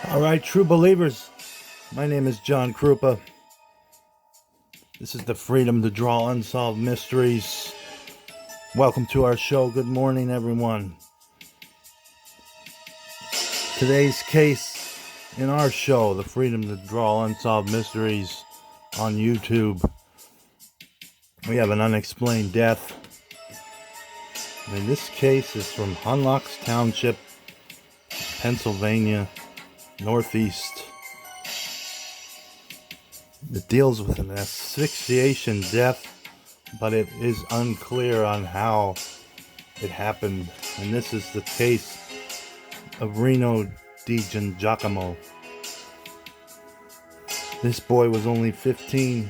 All right, true believers, my name is John Krupa. This is the Freedom to Draw Unsolved Mysteries. Welcome to our show. Good morning, everyone. Today's case in our show, the Freedom to Draw Unsolved Mysteries on YouTube. We have an unexplained death. And this case is from HUNLOCK Township, Pennsylvania, Northeast. It deals with an asphyxiation death, but it is unclear on how it happened. And this is the case of Reno DiGiacomo. This boy was only 15,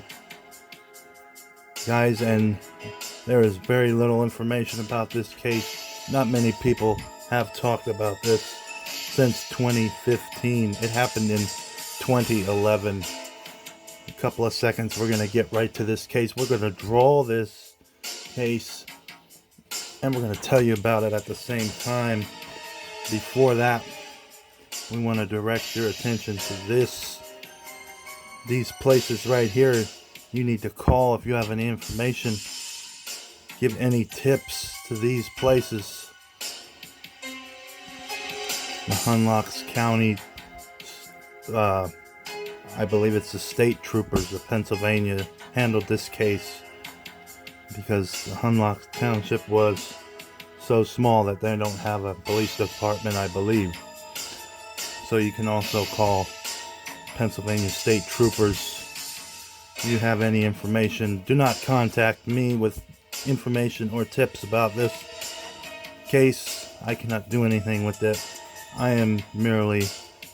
guys, and there is very little information about this case. Not many people have talked about this since 2015. It happened in 2011. A couple of seconds, we're going to get right to this case. We're going to draw this case and we're going to tell you about it at the same time. Before that, we want to direct your attention to these places right here. You need to call if you have any information. Give any tips to these places. The HUNLOCK County, I believe it's the state troopers of Pennsylvania handled this case because the HUNLOCK Township was so small that they don't have a police department, I believe. So you can also call Pennsylvania state troopers. If you have any information, do not contact me with information or tips about this case. I cannot do anything with it. I am merely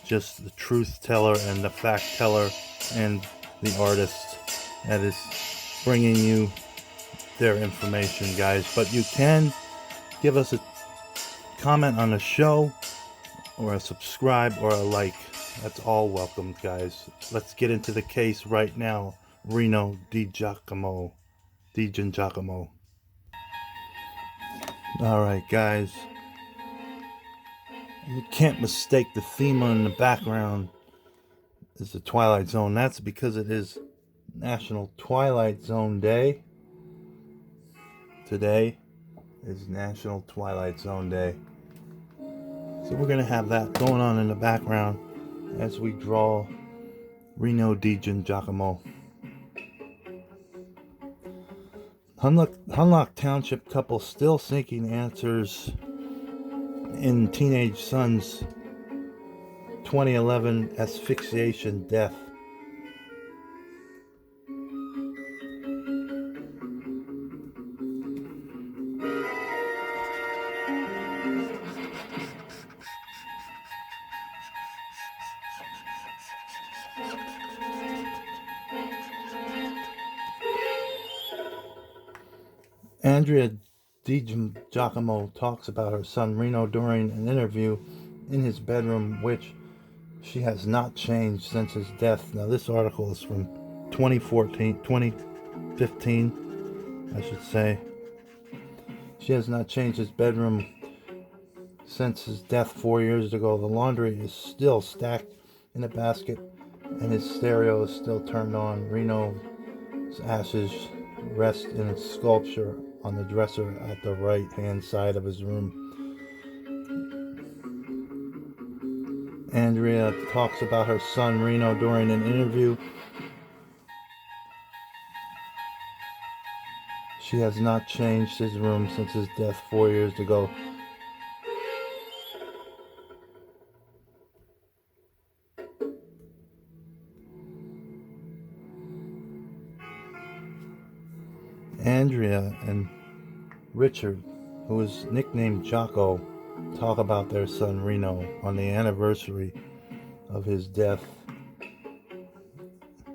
just the truth teller and the fact teller and the artist that is bringing you their information, guys. But you can give us a comment on the show or a subscribe or a like. That's all welcome, guys. Let's get into the case right now. Reno DiGiacomo. All right, guys. You can't mistake the theme in the background is the Twilight Zone. That's because it is National Twilight Zone Day. Today is National Twilight Zone Day. So we're going to have that going on in the background as we draw Reno DiGiacomo. HUNLOCK Township couple still seeking answers in teenage son's 2011 asphyxiation death. Andrea DiGiacomos talks about her son Reno during an interview in his bedroom, which she has not changed since his death. Now, this article is from 2015, I should say. She has not changed his bedroom since his death 4 years ago. The laundry is still stacked in a basket, and his stereo is still turned on. Reno's ashes rest in its sculpture on the dresser at the right-hand side of his room. Andrea talks about her son Reno during an interview. She has not changed his room since his death 4 years ago. Andrea and Richard, who is nicknamed Jocko, talk about their son Reno on the anniversary of his death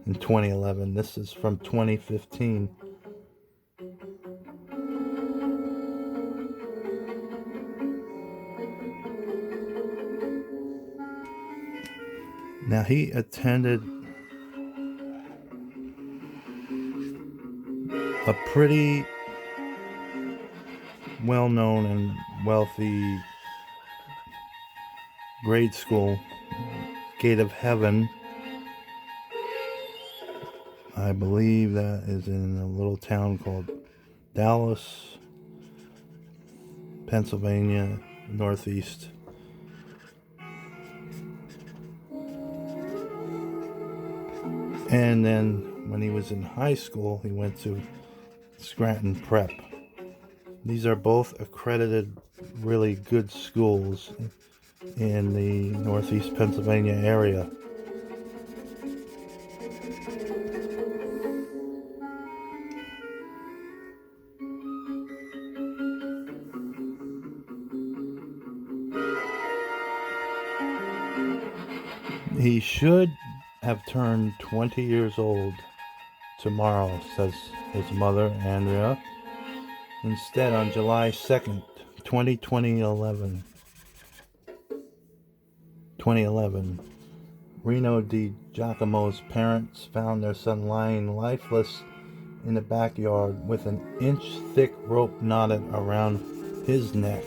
in 2011. This is from 2015. Now, he attended a pretty well-known and wealthy grade school, gate of heaven. I believe that is in a little town called Dallas, Pennsylvania, northeast. And then when he was in high school, he went to Scranton Prep. These are both accredited, really good schools in the northeast Pennsylvania area. He should have turned 20 years old tomorrow, says his mother, Andrea. Instead, on July 2nd, 2011, Reno DiGiacomo's parents found their son lying lifeless in the backyard with an inch-thick rope knotted around his neck.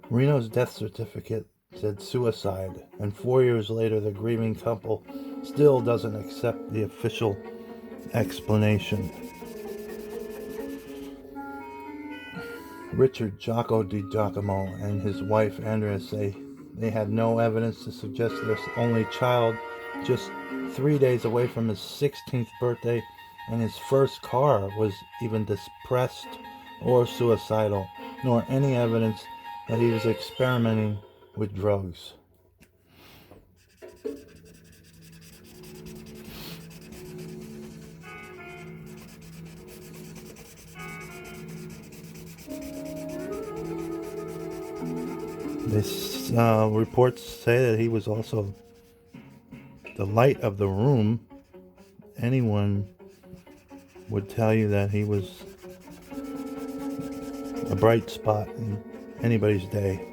Reno's death certificate said suicide, and 4 years later the grieving couple still doesn't accept the official explanation. Richard Jocko DiGiacomo and his wife Andrea say they had no evidence to suggest their only child, just 3 days away from his 16th birthday, and his first car was even depressed or suicidal, nor any evidence that he was experimenting with drugs. This reports say that he was also the light of the room. Anyone would tell you that he was a bright spot in anybody's day.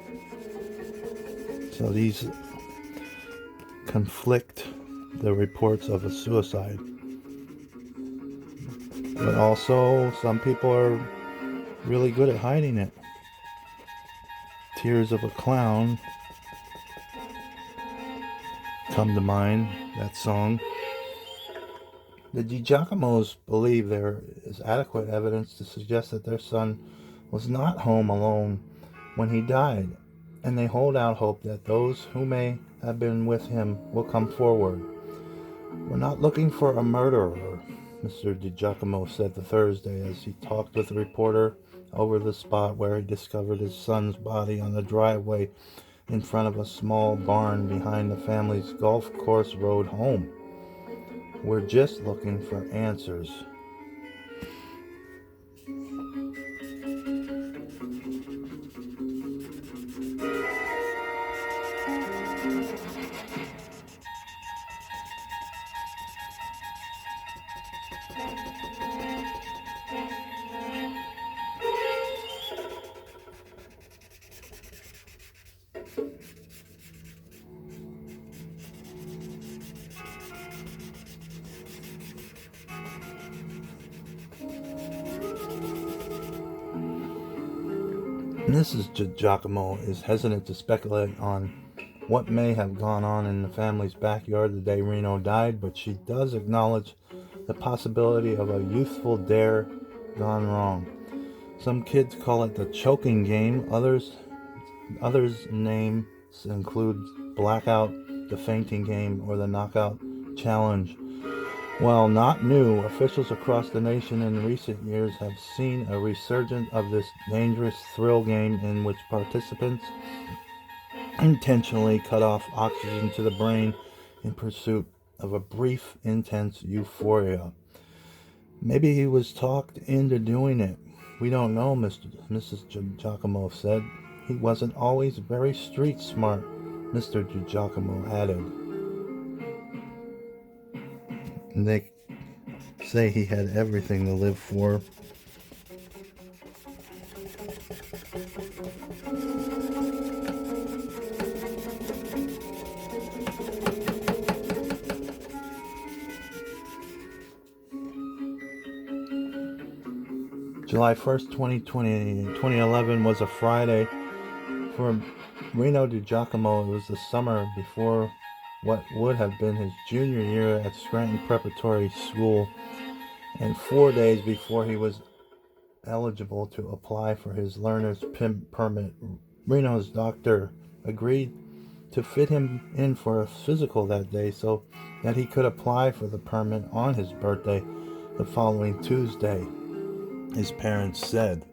So these conflict the reports of a suicide. But also, some people are really good at hiding it. Tears of a Clown come to mind, that song. The DiGiacomos believe there is adequate evidence to suggest that their son was not home alone when he died, and they hold out hope that those who may have been with him will come forward. We're not looking for a murderer, Mr. DiGiacomo said the Thursday as he talked with a reporter over the spot where he discovered his son's body on the driveway in front of a small barn behind the family's golf course road home. We're just looking for answers. Mrs. DiGiacomo is hesitant to speculate on what may have gone on in the family's backyard the day Reno died, but she does acknowledge the possibility of a youthful dare gone wrong. Some kids call it the choking game. Others' names include blackout, the fainting game, or the knockout challenge. While not new, officials across the nation in recent years have seen a resurgence of this dangerous thrill game in which participants intentionally cut off oxygen to the brain in pursuit of a brief, intense euphoria. Maybe he was talked into doing it. We don't know, Mrs. DiGiacomo said. He wasn't always very street smart, Mr. DiGiacomo added. And they say he had everything to live for. July 1st, 2011 was a Friday For Reno DiGiacomo, it was the summer before what would have been his junior year at Scranton Preparatory School, and 4 days before he was eligible to apply for his learner's permit. Reno's doctor agreed to fit him in for a physical that day so that he could apply for the permit on his birthday the following Tuesday, his parents said.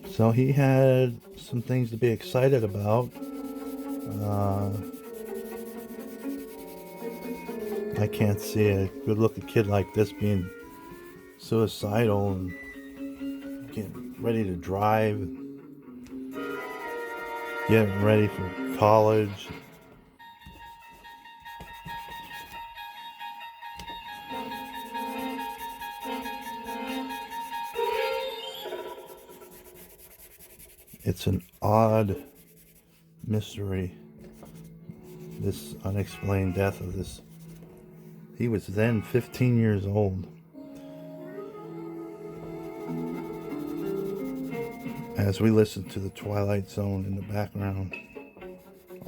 So he had some things to be excited about. I can't see a good-looking kid like this being suicidal and getting ready to drive, getting ready for college. It's an odd mystery, this unexplained death of this. He was then 15 years old. As we listen to the Twilight Zone in the background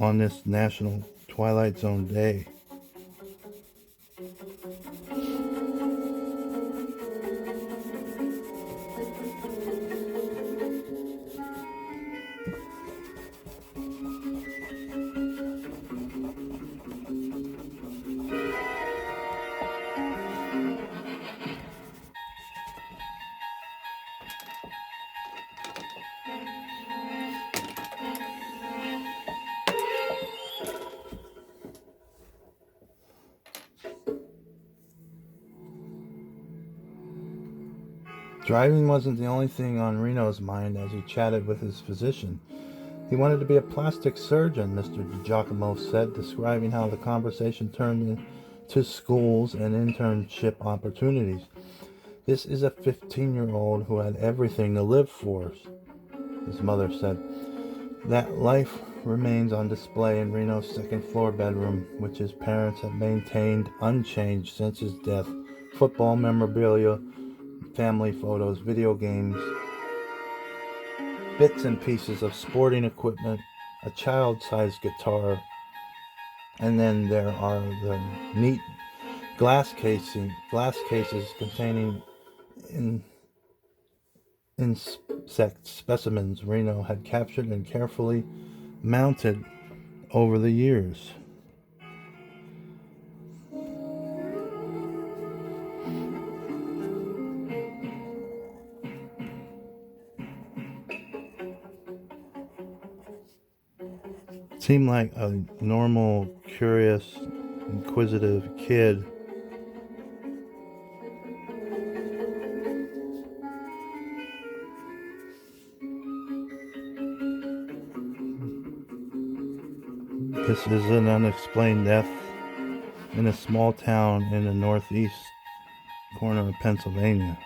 on this National Twilight Zone Day. Driving wasn't the only thing on Reno's mind as he chatted with his physician. He wanted to be a plastic surgeon, Mr. DiGiacomo said, describing how the conversation turned into schools and internship opportunities. This is a 15-year-old who had everything to live for, his mother said. That life remains on display in Reno's second-floor bedroom, which his parents have maintained unchanged since his death. Football memorabilia, family photos, video games, bits and pieces of sporting equipment, a child-sized guitar, and then there are the neat glass cases containing insect specimens Reno had captured and carefully mounted over the years. Seemed like a normal, curious, inquisitive kid. This is an unexplained death in a small town in the northeast corner of Pennsylvania.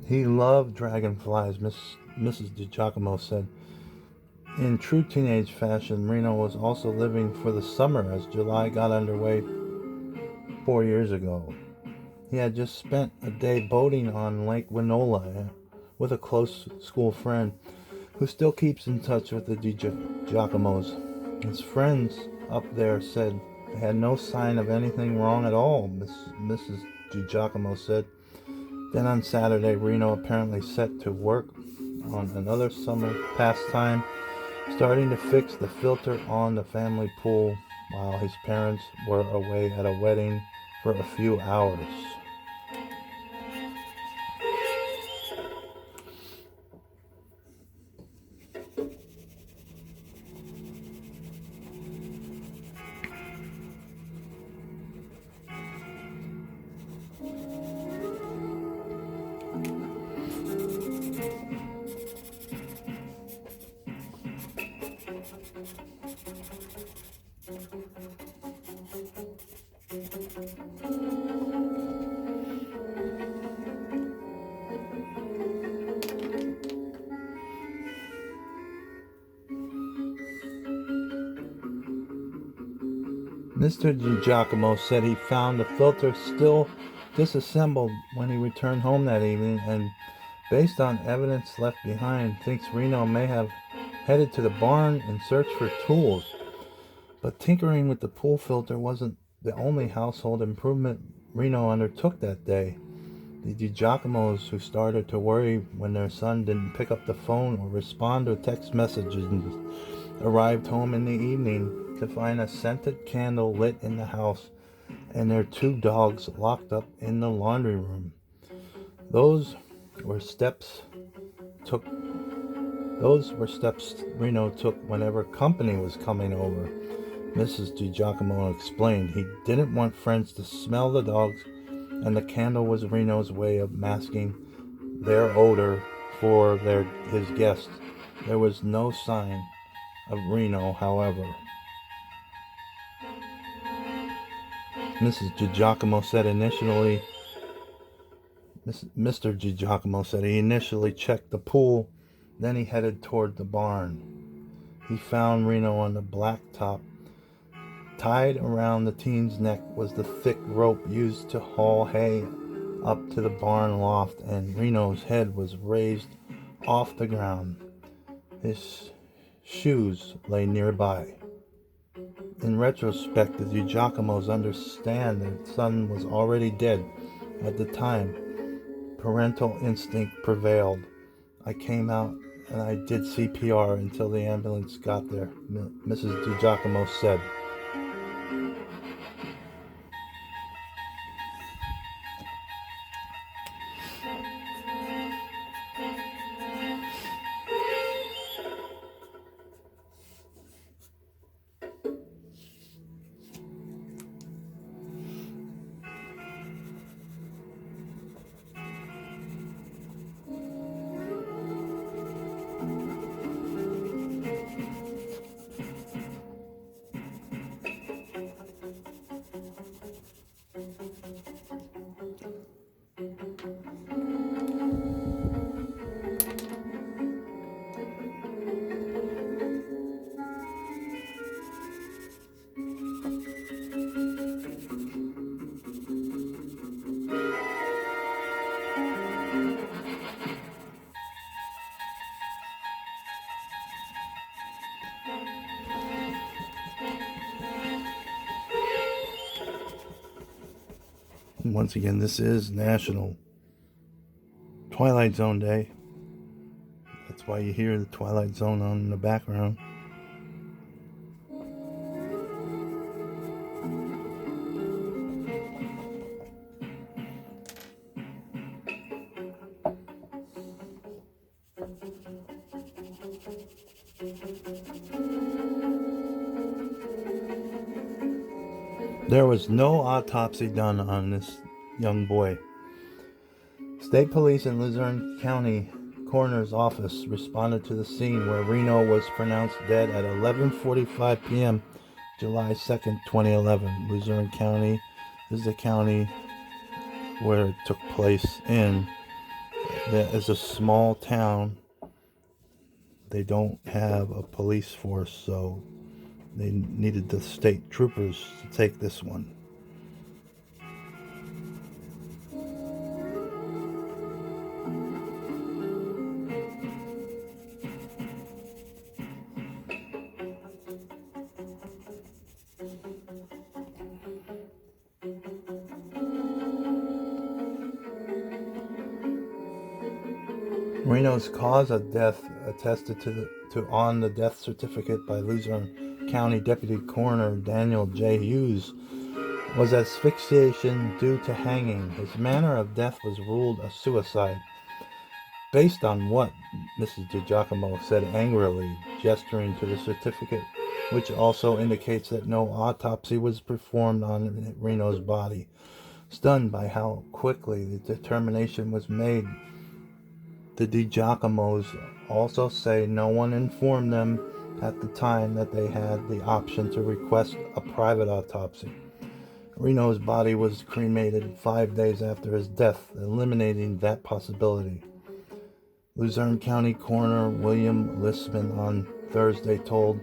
He loved dragonflies, Mrs. DiGiacomo said. In true teenage fashion, Reno was also living for the summer as July got underway 4 years ago. He had just spent a day boating on Lake Winola with a close school friend who still keeps in touch with the DiGiacomos. His friends up there said they had no sign of anything wrong at all, Mrs. DiGiacomo said. Then on Saturday, Reno apparently set to work on another summer pastime, starting to fix the filter on the family pool while his parents were away at a wedding for a few hours. Mr. DiGiacomos said he found the filter still disassembled when he returned home that evening, and based on evidence left behind, thinks Reno may have headed to the barn in search for tools. But tinkering with the pool filter wasn't the only household improvement Reno undertook that day. The DiGiacomos, who started to worry when their son didn't pick up the phone or respond to text messages, arrived home in the evening to find a scented candle lit in the house and their 2 dogs locked up in the laundry room. Those were steps Reno took whenever company was coming over. Mrs. DiGiacomo explained he didn't want friends to smell the dogs, and the candle was Reno's way of masking their odor for his guests. There was no sign of Reno, however. Mr. DiGiacomo said he initially checked the pool, then he headed toward the barn. He found Reno on the blacktop. Tied around the teen's neck was the thick rope used to haul hay up to the barn loft, and Reno's head was raised off the ground. His shoes lay nearby. In retrospect, the DiGiacomos understand their son was already dead at the time. Parental instinct prevailed. I came out and I did CPR until the ambulance got there, Mrs. DiGiacomos said. And once again, this is National Twilight Zone Day. That's why you hear the Twilight Zone on in the background. There was no autopsy done on this young boy. State police in Luzerne County Coroner's Office responded to the scene where Reno was pronounced dead at 11:45 p.m. July 2nd, 2011. Luzerne County is the county where it took place in. That is a small town. They don't have a police force, so they needed the state troopers to take this one. Reno's cause of death, attested on the death certificate by Luzerne County Deputy Coroner Daniel J. Hughes, was asphyxiation due to hanging. His manner of death was ruled a suicide. Based on what? Mrs. DiGiacomo said angrily, gesturing to the certificate, which also indicates that no autopsy was performed on Reno's body. Stunned by how quickly the determination was made, the DiGiacomos also say no one informed them at the time that they had the option to request a private autopsy. Reno's body was cremated 5 days after his death, eliminating that possibility. Luzerne County Coroner William Listman on Thursday told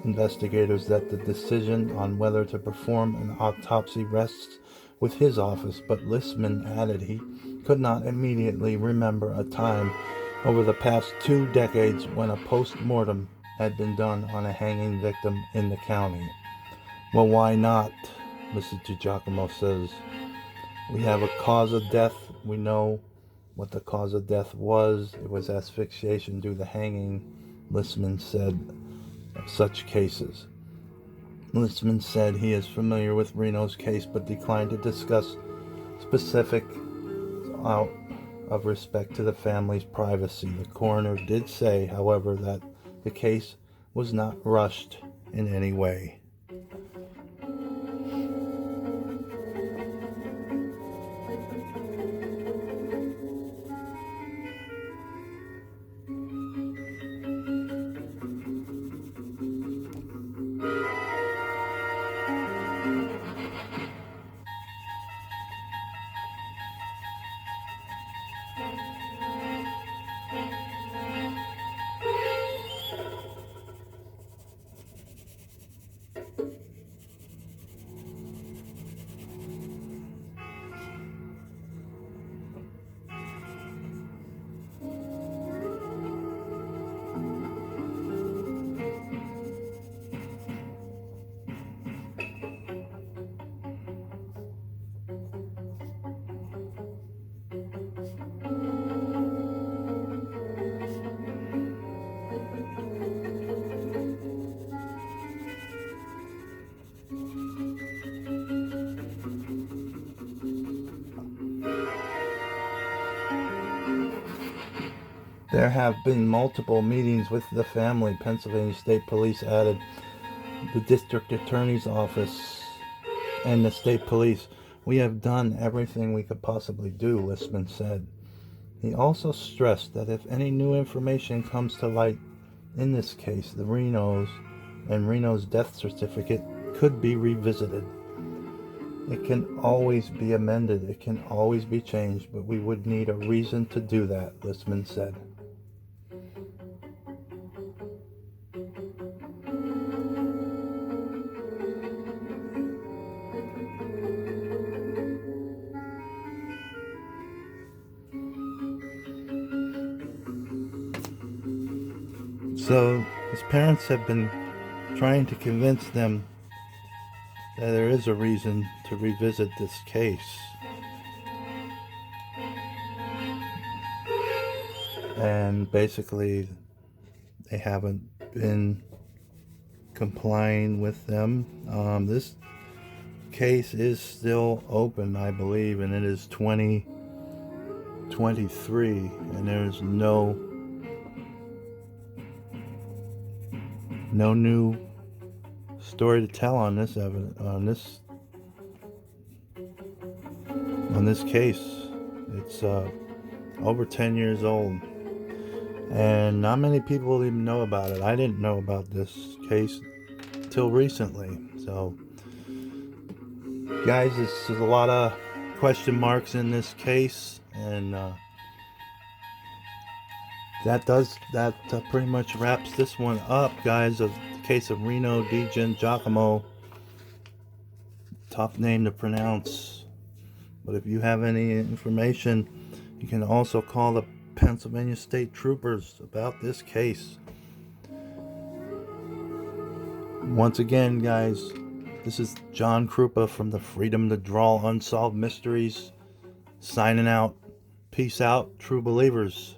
investigators that the decision on whether to perform an autopsy rests with his office, but Listman added he could not immediately remember a time over the past 2 decades when a post-mortem had been done on a hanging victim in the county. Well, why not? Mrs. DiGiacomo says. We have a cause of death. We know what the cause of death was. It was asphyxiation due to hanging, Listman said of such cases. Listman said he is familiar with Reno's case but declined to discuss specifics out of respect to the family's privacy. The coroner did say, however, that the case was not rushed in any way. There have been multiple meetings with the family, Pennsylvania State Police added. The district attorney's office and the state police. We have done everything we could possibly do, Listman said. He also stressed that if any new information comes to light in this case, the Reno's death certificate could be revisited. It can always be amended, it can always be changed, but we would need a reason to do that, Listman said. So his parents have been trying to convince them that there is a reason to revisit this case. And basically, they haven't been complying with them. This case is still open, I believe, and it is 2023, and there's no new story to tell on this case. It's over 10 years old, and not many people even know about it. I didn't know about this case till recently. So, guys, there's a lot of question marks in this case, and that pretty much wraps this one up, guys, of the case of Reno DiGiacomo. Tough name to pronounce, but if you have any information, you can also call the Pennsylvania State Troopers about this case. Once again, guys, this is John Krupa from the Freedom to Draw Unsolved Mysteries, signing out. Peace out, true believers.